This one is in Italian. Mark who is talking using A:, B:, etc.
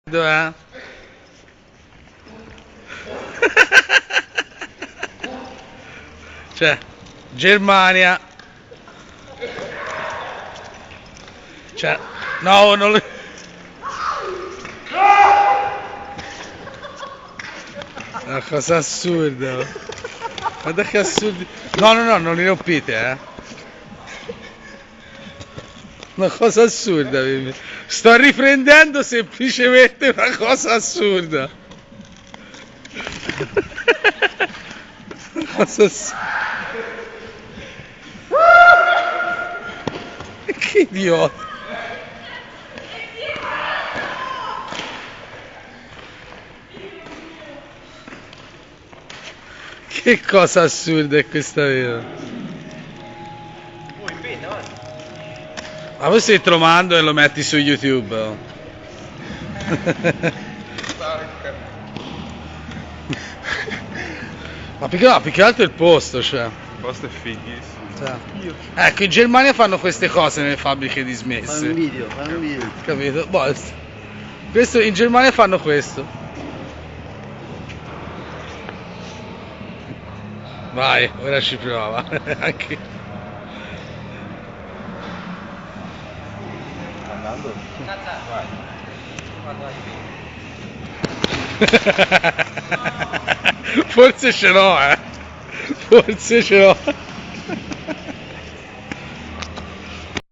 A: Dov'è? Cioè, Germania. Cioè, no, non lo... Una cosa assurda. Guarda che assurdi. No, no, no, non li rompite, Una cosa assurda, Mimmi. Sto riprendendo semplicemente una cosa assurda. Una cosa assurda. Che idiota. Che cosa assurda è questa vera. Ma voi stai trovando e lo metti su YouTube? Oh? Ma più che altro il posto, cioè.
B: Il posto è fighissimo.
A: Cioè. Ecco, in Germania fanno queste cose nelle fabbriche dismesse.
C: Fai un video, fai un video.
A: Capito? Boh, questo, in Germania fanno questo. Vai, ora ci prova. Anche...
B: Andando?
A: Forse ce l'ho, Forse ce l'ho.